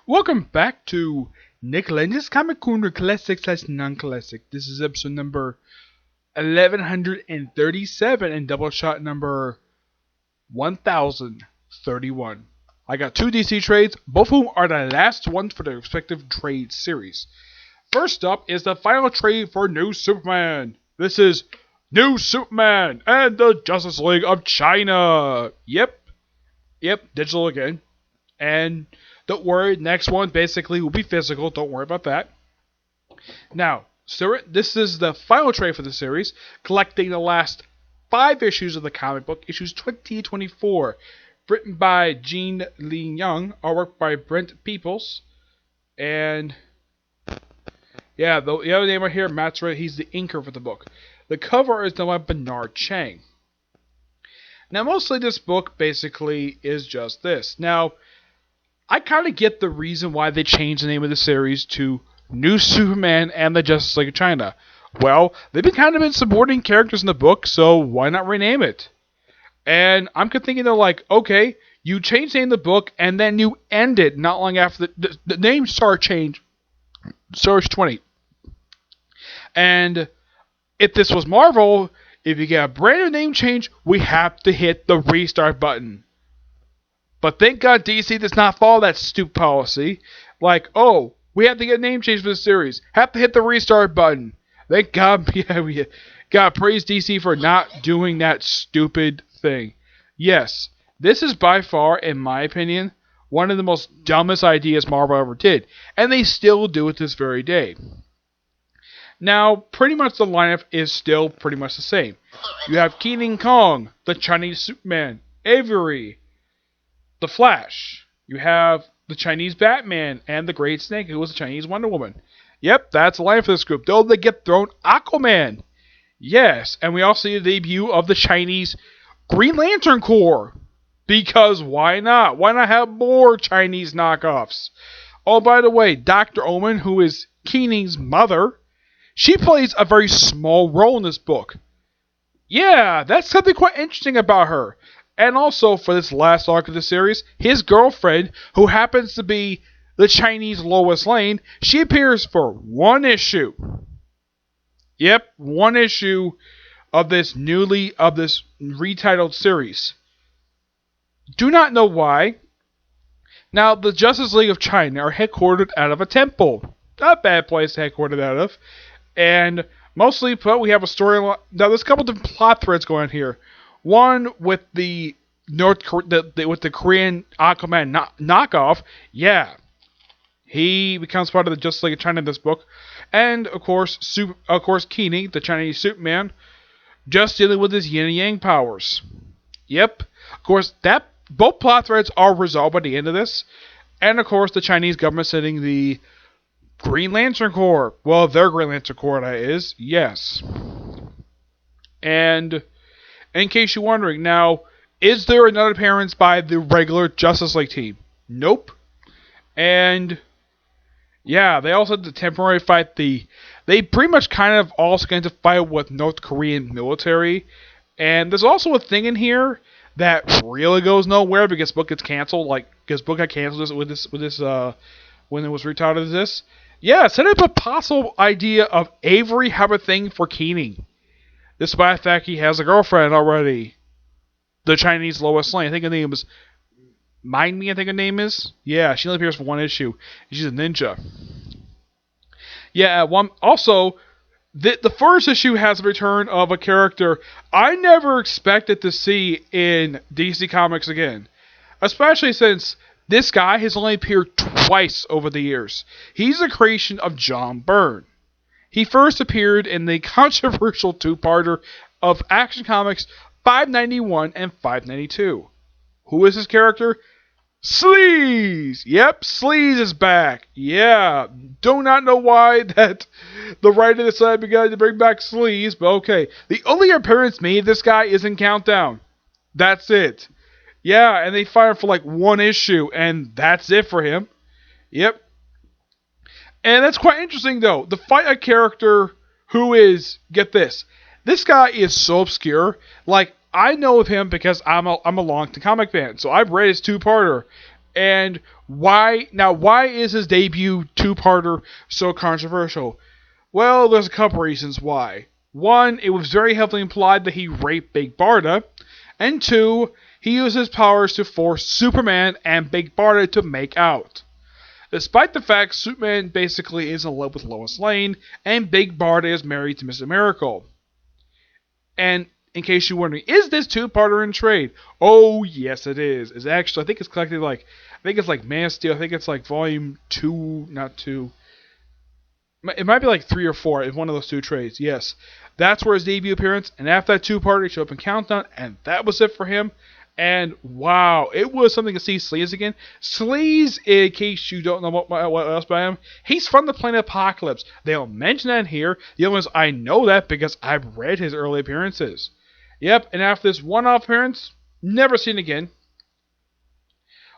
Welcome back to Nick Lenz's Comic Corner Classic / Non-Classic. This is episode number 1137 and Doubleshot number 1031. I got two DC trades, both of whom are the last ones for their respective trade series. First up is the final trade for New Superman. This is New Superman and the Justice League of China. Yep, digital again. And don't worry, next one basically will be physical. Don't worry about that. Now, this is the final trade for the series, collecting the last 5 issues of the comic book, issues 20 to 24, written by Gene Lee Young, artwork by Brent Peoples, and yeah, the other name right here, Matt's right, he's the inker for the book. The cover is done by Bernard Chang. Now, mostly this book basically is just this. Now, I kind of get the reason why they changed the name of the series to New Superman and the Justice League of China. Well, they've been supporting characters in the book, so why not rename it? And I'm thinking they're like, okay, you changed the name of the book, and then you end it not long after the name started change. Surge 20. And if this was Marvel, if you get a brand new name change, we have to hit the restart button. But thank God DC does not follow that stupid policy. Like, oh, we have to get a name change for the series. Have to hit the restart button. Thank God, we gotta praise DC for not doing that stupid thing. Yes, this is by far, in my opinion, one of the most dumbest ideas Marvel ever did. And they still do it this very day. Now, pretty much the lineup is still pretty much the same. You have King Kong, the Chinese Superman, Avery, the Flash. You have the Chinese Batman and the Great Snake, who was the Chinese Wonder Woman. Yep, that's the line for this group. Though they get thrown Aquaman. Yes, and we also see the debut of the Chinese Green Lantern Corps. Because why not? Why not have more Chinese knockoffs? Oh, by the way, Dr. Omen, who is Keening's mother, she plays a very small role in this book. Yeah, that's something quite interesting about her. And also, for this last arc of the series, his girlfriend, who happens to be the Chinese Lois Lane, she appears for one issue. Yep, one issue of this retitled series. Do not know why. Now, the Justice League of China are headquartered out of a temple. Not a bad place to headquartered out of. And mostly, but we have a storyline. Now, there's a couple different plot threads going on here. One with the with the Korean Aquaman knockoff. Yeah, he becomes part of the Justice League of China in this book, and of course, Keening, the Chinese Superman, just dealing with his yin and yang powers. Yep, of course, both plot threads are resolved by the end of this, and of course, the Chinese government sending the Green Lantern Corps. Well, their Green Lantern Corps, that is. Yes, and in case you're wondering, now, is there another appearance by the regular Justice League team? Nope. And, yeah, they also had to temporarily fight they pretty much kind of also going to fight with North Korean military. And there's also a thing in here that really goes nowhere because this book gets canceled. Because book got canceled with this when it was retitled as this. Yeah, set up a possible idea of Avery have a thing for Keening. Despite the fact he has a girlfriend already. The Chinese Lois Lane. I think her name is Mind Me, I think her name is. Yeah, she only appears for one issue. She's a ninja. Yeah, also, the first issue has a return of a character I never expected to see in DC Comics again. Especially since this guy has only appeared twice over the years. He's a creation of John Byrne. He first appeared in the controversial two-parter of Action Comics 591 and 592. Who is his character? Sleaze! Yep, Sleaze is back. Yeah, do not know why that the writer decided to bring back Sleaze, but okay. The only appearance made of this guy is in Countdown. That's it. Yeah, and they fired for like one issue, and that's it for him. Yep. And that's quite interesting, though. To fight a character who is, get this guy is so obscure. Like, I know of him because I'm a long-time comic fan, so I've read his two-parter. And why is his debut two-parter so controversial? Well, there's a couple reasons why. One, it was very heavily implied that he raped Big Barda. And two, he used his powers to force Superman and Big Barda to make out. Despite the fact Superman basically is in love with Lois Lane, and Big Barda is married to Mr. Miracle. And in case you're wondering, is this two-parter in trade? Oh, yes, it is. It's actually, I think it's collected I think it's like Man of Steel. I think it's like volume 2, not 2. It might be like 3 or 4 in one of those two trades, yes. That's where his debut appearance, and after that two-parter, he showed up in Countdown, and that was it for him. And wow, it was something to see Sleaze again. Sleaze, in case you don't know what else about him, he's from the planet Apocalypse. They don't mention that in here. The other ones, I know that because I've read his early appearances. Yep, and after this one-off appearance, never seen again.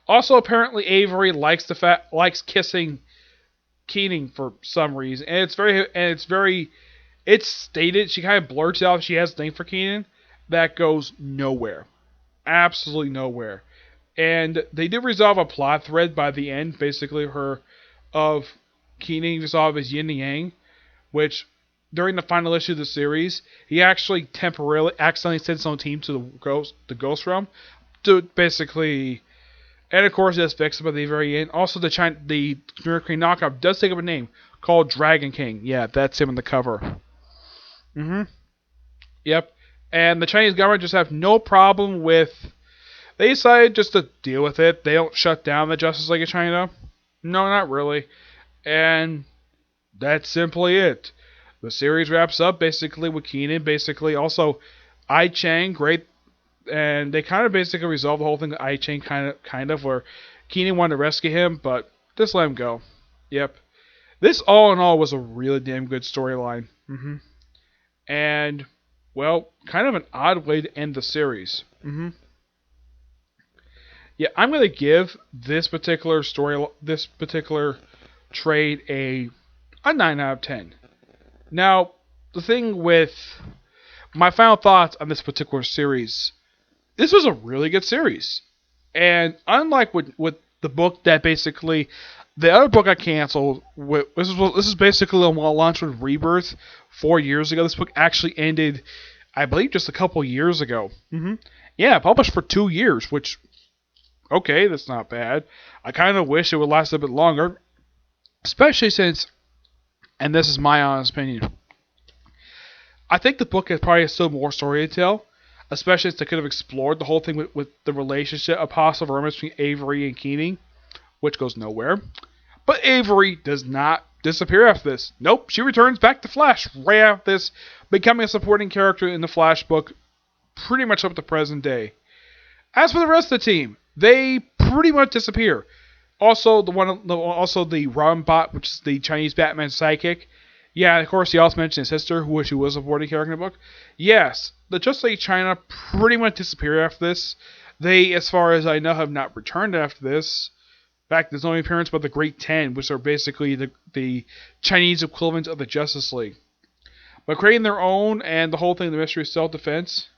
Also, apparently Avery likes kissing Keening for some reason, and it's stated. She kind of blurts out she has a thing for Keenan. That goes nowhere, absolutely nowhere. And they did resolve a plot thread by the end, basically of Keenan resolve his yin and yang, which during the final issue of the series, he actually accidentally sent his own team to the Ghost Realm to basically. And of course, that's fixed by the very end. Also, the Mercury knockoff does take up a name called Dragon King. Yeah, that's him on the cover. Yep. And the Chinese government just have no problem with. They decided just to deal with it. They don't shut down the Justice League of China. No, not really. And that's simply it. The series wraps up basically with Keenan. Basically, also, I Chang, great. And they kind of basically resolved the whole thing with I Chang kind of, where Keenan wanted to rescue him, but just let him go. Yep. This all in all was a really damn good storyline. And, well, kind of an odd way to end the series. Yeah, I'm going to give this particular trade a 9 out of 10. Now, the thing with my final thoughts on this particular series. This was a really good series. And unlike with the book that basically, the other book I canceled, this is basically a launch with Rebirth 4 years ago. This book actually ended, I believe, just a couple years ago. Yeah, published for 2 years, which, okay, that's not bad. I kind of wish it would last a bit longer, especially since, and this is my honest opinion, I think the book has probably still more story to tell. Especially since they could have explored the whole thing with the relationship, a possible romance between Avery and Keenan, which goes nowhere. But Avery does not disappear after this. Nope, she returns back to Flash right after this, becoming a supporting character in the Flash book pretty much up to present day. As for the rest of the team, they pretty much disappear. Also, the Rombot, which is the Chinese Batman sidekick. Yeah, of course, he also mentioned his sister, who was a supporting character in the book. Yes, the Just Like China pretty much disappeared after this. They, as far as I know, have not returned after this. In fact, there's only appearance by the Great Ten, which are basically the Chinese equivalent of the Justice League. But creating their own, and the whole thing, the mystery of self-defense.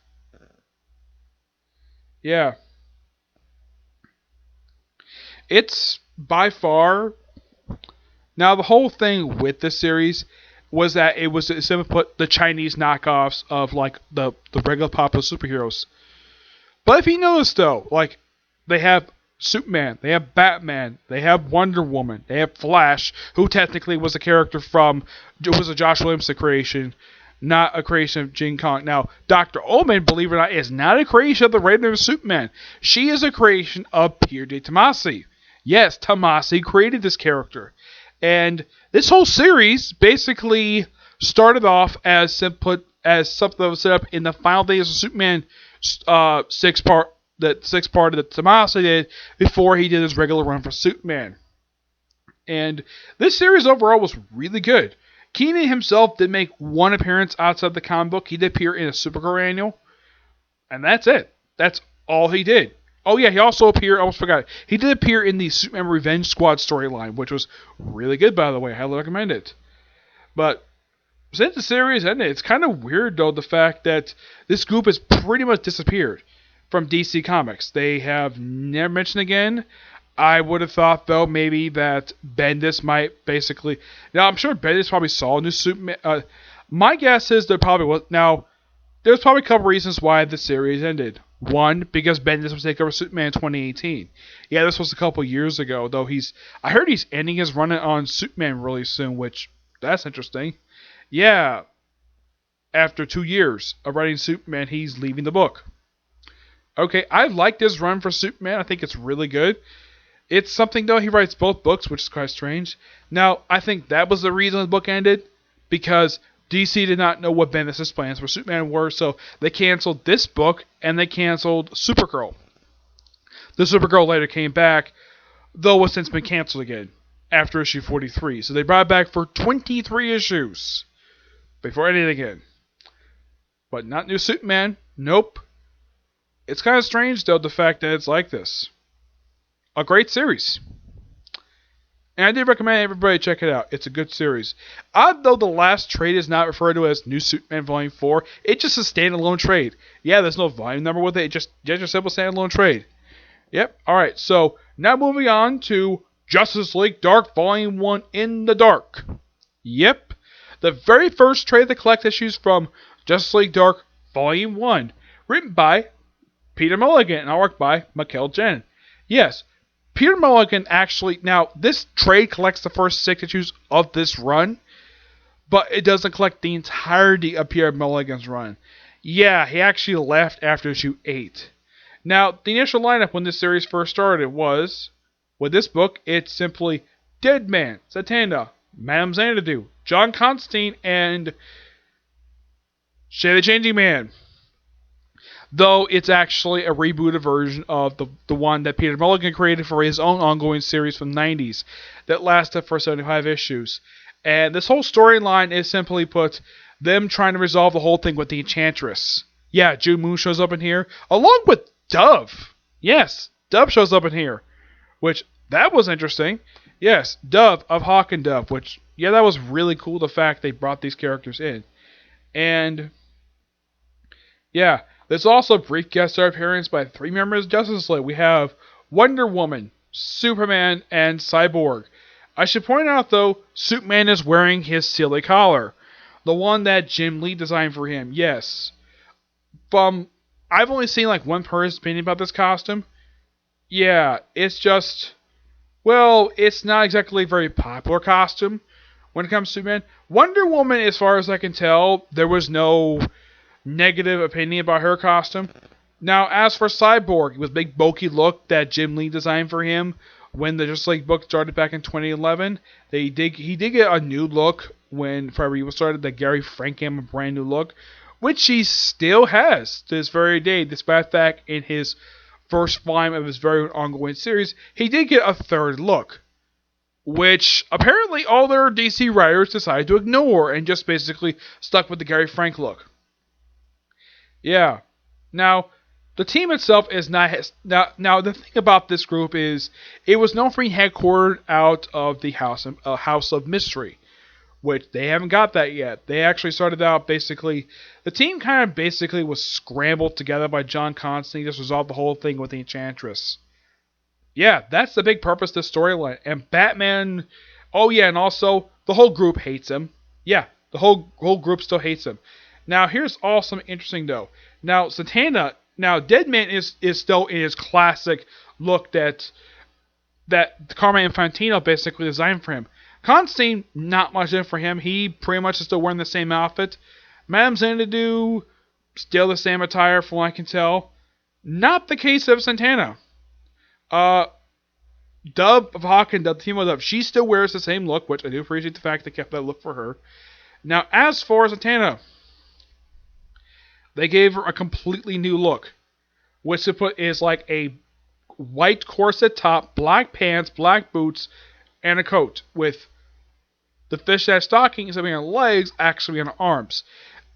Yeah. It's by far. Now, the whole thing with this series was that it was simply put the Chinese knockoffs of like the regular popular superheroes. But if you notice though, like they have Superman, they have Batman, they have Wonder Woman, they have Flash, who technically was a character was a Josh Williamson creation, not a creation of Jin Kong. Now, Dr. Omen, believe it or not, is not a creation of the writer of Superman. She is a creation of Pierre de Tomasi. Yes, Tomasi created this character. And this whole series basically started off as something that was set up in the final days of Superman six part that Tomasi did before he did his regular run for Superman. And this series overall was really good. Keenan himself did make one appearance outside the comic book. He did appear in a Supergirl annual. And that's it. That's all he did. Oh yeah, he also appeared, I almost forgot, he did appear in the Superman Revenge Squad storyline, which was really good, by the way. I highly recommend it. But since the series ended, it's kind of weird, though, the fact that this group has pretty much disappeared from DC Comics. They have never mentioned again. I would have thought, though, maybe that Bendis might basically... Now, I'm sure Bendis probably saw a new Superman... my guess is there probably was... Now, there's probably a couple reasons why the series ended. One, because Bendis was taking over Superman in 2018. Yeah, this was a couple years ago, though I heard he's ending his run on Superman really soon, which... That's interesting. Yeah. After 2 years of writing Superman, he's leaving the book. Okay, I like this run for Superman. I think it's really good. It's something, though, he writes both books, which is quite strange. Now, I think that was the reason the book ended, because DC did not know what Bendis' plans for Superman were, so they canceled this book, and they canceled Supergirl. The Supergirl later came back, though has since been canceled again, after issue 43. So they brought it back for 23 issues, before ending again. But not new Superman. Nope. It's kind of strange, though, the fact that it's like this. A great series. And I do recommend everybody check it out. It's a good series. Although the last trade is not referred to as New Superman Volume 4, it's just a standalone trade. Yeah, there's no volume number with it. It's just a simple standalone trade. Yep. Alright, so now moving on to Justice League Dark Volume 1 in the Dark. Yep. The very first trade that collects issues from Justice League Dark Volume 1. Written by Peter Mulligan and artwork by Mikel Jen. Yes, Peter Mulligan actually... Now, this trade collects the first 6 issues of this run, but it doesn't collect the entirety of Peter Mulligan's run. Yeah, he actually left after issue 8. Now, the initial lineup when this series first started was... With this book, it's simply Deadman, Zatanna, Madame Xanadu, John Constantine, and Shay the Changing Man. Though it's actually a rebooted version of the one that Peter Mulligan created for his own ongoing series from the 90s that lasted for 75 issues. And this whole storyline is simply put them trying to resolve the whole thing with the Enchantress. Yeah, June Moon shows up in here, along with Dove. Yes, Dove shows up in here, which, that was interesting. Yes, Dove of Hawk and Dove, which, yeah, that was really cool, the fact they brought these characters in. And, yeah, there's also a brief guest star appearance by 3 members of Justice League. We have Wonder Woman, Superman, and Cyborg. I should point out, though, Superman is wearing his silly collar. The one that Jim Lee designed for him, yes. I've only seen like one person's opinion about this costume. Yeah, it's just... Well, it's not exactly a very popular costume when it comes to Superman. Wonder Woman, as far as I can tell, there was no negative opinion about her costume. Now, as for Cyborg, it was a big bulky look that Jim Lee designed for him when the Justice League book started back in 2011. He did get a new look when Forever started, that Gary Frank gave him a brand new look, which he still has to this very day, despite the fact in his first volume of his very ongoing series, he did get a third look, which apparently all their DC writers decided to ignore and just basically stuck with the Gary Frank look. Yeah. Now, the team itself is not... Now, the thing about this group is it was known for being headquartered out of the House of Mystery, which they haven't got that yet. They actually started out basically... The team kind of basically was scrambled together by John Constantine to resolve the whole thing with the Enchantress. Yeah, that's the big purpose of this storyline. And Batman... Oh yeah, and also, the whole group hates him. Yeah, the whole group still hates him. Now, here's also interesting, though. Now, Zatanna... Now, Deadman is still in his classic look that Carmine Infantino basically designed for him. Constantine, not much in for him. He pretty much is still wearing the same outfit. Madame Xanadu, still the same attire from what I can tell. Not the case of Zatanna. Dove of Hawk and Dove, the team of Dove, she still wears the same look, which I do appreciate the fact they kept that look for her. Now, as for Zatanna, they gave her a completely new look, which to put is like a white corset top, black pants, black boots, and a coat with the fishnet stockings on her legs actually on her arms.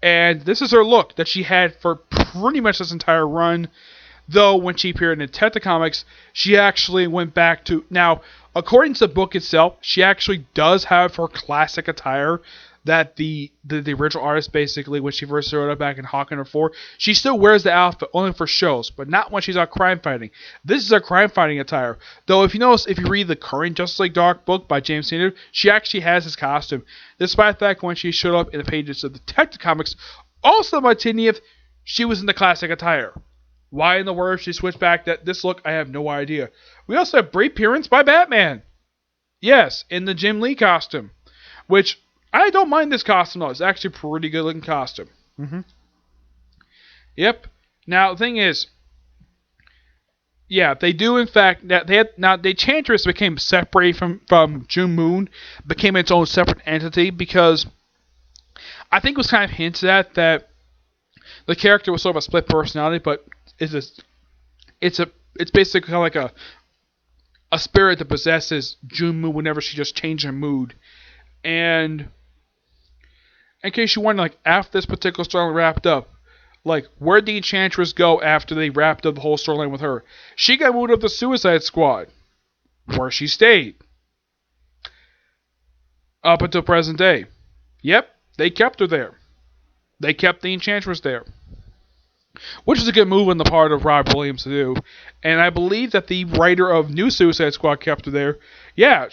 And this is her look that she had for pretty much this entire run, though when she appeared in Detective Comics, she actually went back to... Now, according to the book itself, she actually does have her classic attire that the original artist, basically, when she first showed up back in Hawk 4, she still wears the outfit only for shows, but not when she's out crime fighting. This is a crime fighting attire. Though, if you notice, if you read the current Justice League Dark book by James Tynion, she actually has his costume, despite the fact when she showed up in the pages of Detective Comics, also by Tynion, she was in the classic attire. Why in the world she switched back this look, I have no idea. We also have brief appearance by Batman. Yes, in the Jim Lee costume, which I don't mind this costume though. It's actually a pretty good looking costume. Yep. Now the thing is, yeah, they do in fact that the Enchantress became separated from June Moon, became its own separate entity because I think it was kind of hinted at that the character was sort of a split personality, but it's basically kind of like a spirit that possesses June Moon whenever she just changes her mood. And in case you wonder, like, after this particular storyline wrapped up, like, where'd the Enchantress go after they wrapped up the whole storyline with her? She got moved up to Suicide Squad, where she stayed up until present day. Yep, they kept her there. They kept the Enchantress there, which is a good move on the part of Rob Williams to do. And I believe that the writer of New Suicide Squad kept her there. Yeah,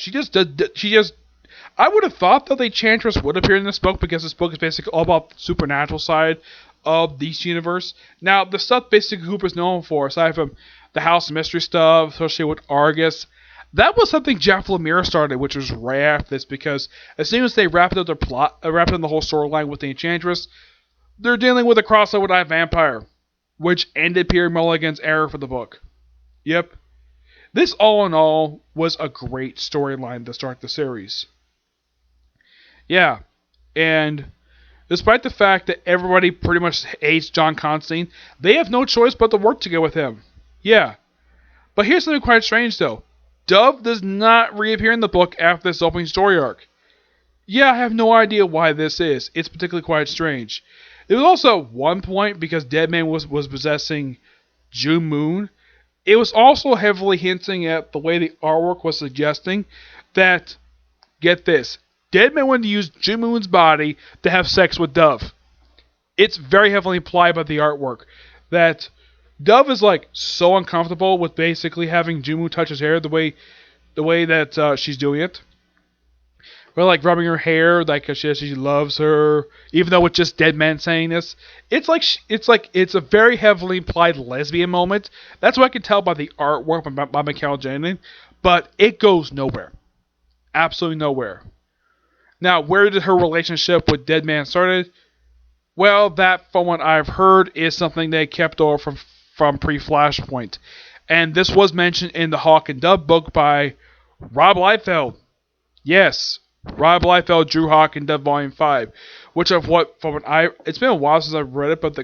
I would have thought that the Enchantress would appear in this book because this book is basically all about the supernatural side of this universe. Now, the stuff basically Hooper's known for, aside from the House of Mystery stuff, especially with Argus, that was something Jeff Lemire started, which was right after this, because as soon as they wrapped up their plot, wrapped up the whole storyline with the Enchantress, they're dealing with a crossover with Night Vampire, which ended Peter Mulligan's era for the book. Yep. This, all in all, was a great storyline to start the series. Yeah. And despite the fact that everybody pretty much hates John Constantine, they have no choice but to work together with him. Yeah. But here's something quite strange, though. Dove does not reappear in the book after this opening story arc. Yeah, I have no idea why this is. It's particularly quite strange. There was also one point, because Deadman was possessing June Moon, it was also heavily hinting at the way the artwork was suggesting that, get this, Deadman wanted to use June Moon's body to have sex with Dove. It's very heavily implied by the artwork that Dove is like so uncomfortable with basically having June Moon touch his hair the way that she's doing it. Or like rubbing her hair, like she loves her, even though it's just Deadman saying this. It's a very heavily implied lesbian moment. That's what I can tell by the artwork by Michael Janin, but it goes nowhere, absolutely nowhere. Now, where did her relationship with Deadman started? Well, that, from what I've heard, is something they kept over from pre-Flashpoint, and this was mentioned in the Hawk and Dove book by Rob Liefeld. Yes. Rob Liefeld drew Hawk and Dove Volume 5, which it's been a while since I've read it, but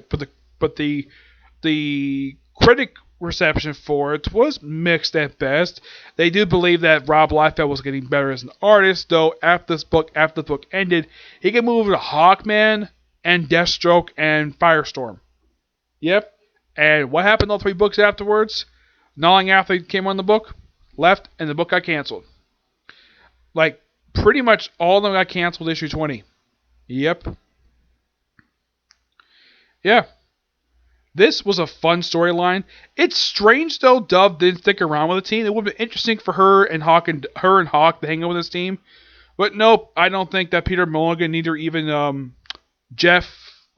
the critic reception for it was mixed at best. They do believe that Rob Liefeld was getting better as an artist, though after the book ended, he could move to Hawkman and Deathstroke and Firestorm. Yep. And what happened to all three books afterwards? Not long after he came on the book, left, and the book got canceled. Like, pretty much all of them got canceled issue 20. Yep. Yeah. This was a fun storyline. It's strange, though, Dove didn't stick around with the team. It would have been interesting for her and Hawk to hang out with this team. But nope, I don't think that Peter Mulligan, neither even Jeff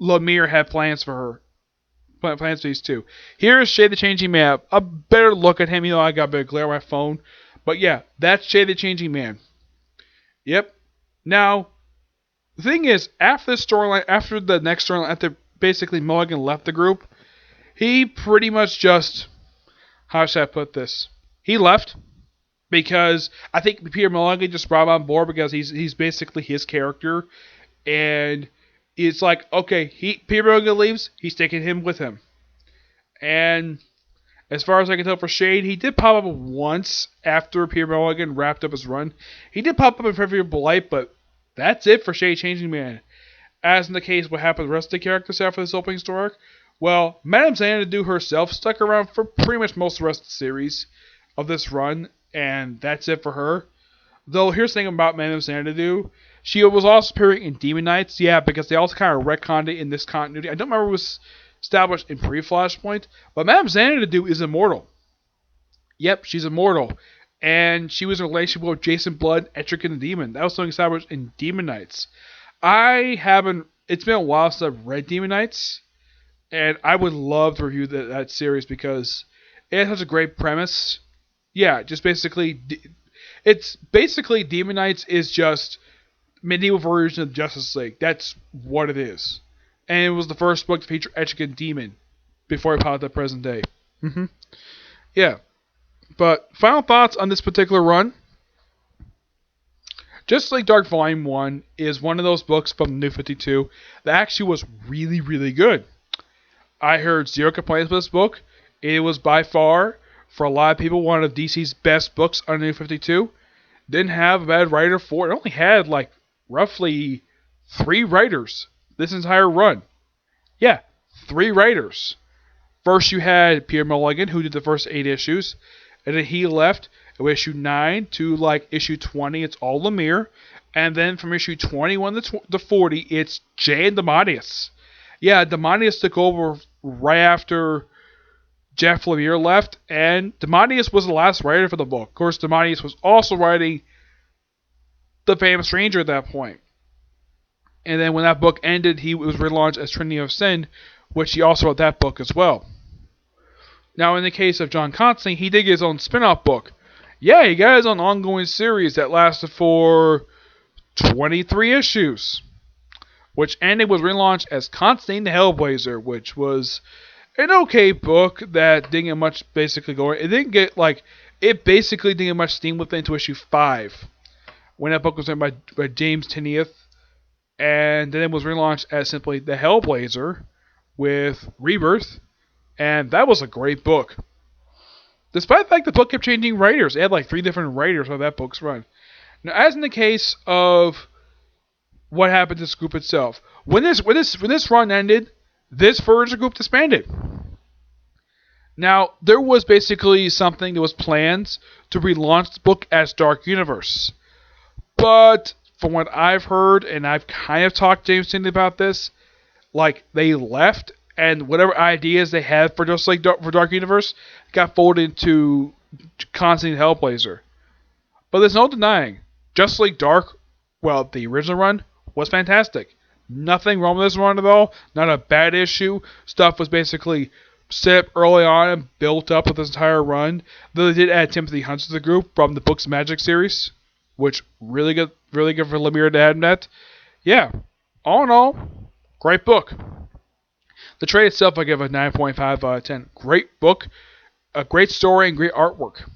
Lemire had plans for her. Plans for these two. Here's Shade the Changing Man. A better look at him. I got a bit of glare on my phone. But yeah, that's Shade the Changing Man. Yep. Now, the thing is, after the next storyline, after basically Mulligan left the group, he pretty much just, how should I put this? He left because I think Peter Mulligan just brought him on board because he's basically his character, and it's like, okay, Peter Mulligan leaves, he's taking him with him. And as far as I can tell for Shade, he did pop up once after Peter Mulligan wrapped up his run. He did pop up in Favorable Light, but that's it for Shade Changing Man. As in the case what happened to the rest of the characters after this opening story arc, well, Madame Xanadu herself stuck around for pretty much most of the rest of the series of this run, and that's it for her. Though here's the thing about Man of Xanadu. She was also appearing in Demon Knights, yeah, because they also kind of retconned it in this continuity. I don't remember if it was established in pre-Flashpoint, but Madame Xanadu is immortal. Yep, she's immortal. And she was in a relationship with Jason Blood, Etrigan the Demon. That was something established in Demon Knights. It's been a while since I've read Demon Knights, and I would love to review that series because it has a great premise. Yeah, it's basically Demon Knights is just medieval version of Justice League. That's what it is. And it was the first book to feature Etrigan Demon before it popped up present day. Yeah. But final thoughts on this particular run. Justice League Dark Volume 1 is one of those books from the New 52 that actually was really, really good. I heard zero complaints about this book. It was by far, for a lot of people, one of DC's best books on the New 52. Didn't have a bad writer for it. It only had like roughly 3 writers this entire run. Yeah, 3 writers. First you had Peter Mulligan, who did the first 8 issues. And then he left with issue 9 to like issue 20. It's all Lemire. And then from issue 21 to 40, it's Jay and DeMatteis. Yeah, DeMatteis took over right after Jeff Lemire left. And DeMatteis was the last writer for the book. Of course, DeMatteis was also writing The Famous Stranger at that point. And then when that book ended, he was relaunched as Trinity of Sin, which he also wrote that book as well. Now, in the case of John Constantine, he did get his own spin-off book. Yeah, he got his own ongoing series that lasted for 23 issues, which ended was relaunched as Constantine the Hellblazer, which was an okay book that didn't get much basically going. It basically didn't get much steam with it until issue 5, when that book was written by James Tynion, and then it was relaunched as simply the Hellblazer with Rebirth. And that was a great book. Despite the fact the book kept changing writers. It had like 3 different writers on that book's run. Now, as in the case of what happened to this group itself, when this run ended, this version group disbanded. Now, there was basically something that was planned to relaunch the book as Dark Universe. But from what I've heard, and I've kind of talked to James Tynion about this, like they left. And whatever ideas they had for just like for Dark Universe got folded into Constantine Hellblazer. But there's no denying, Justice League Dark, well, the original run was fantastic. Nothing wrong with this run at all. Not a bad issue. Stuff was basically set up early on and built up with this entire run. Though they did add Timothy Hunt to the group from the Books Magic series, which really good for Lemire to add that. Yeah, all in all, great book. The trade itself, I give a 9.5 out of 10. Great book, a great story, and great artwork.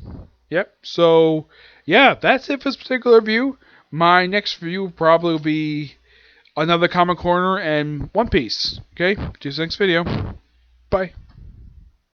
Yep. So, yeah, that's it for this particular review. My next review will probably be another Comic Corner and One Piece. Okay? See you next video. Bye.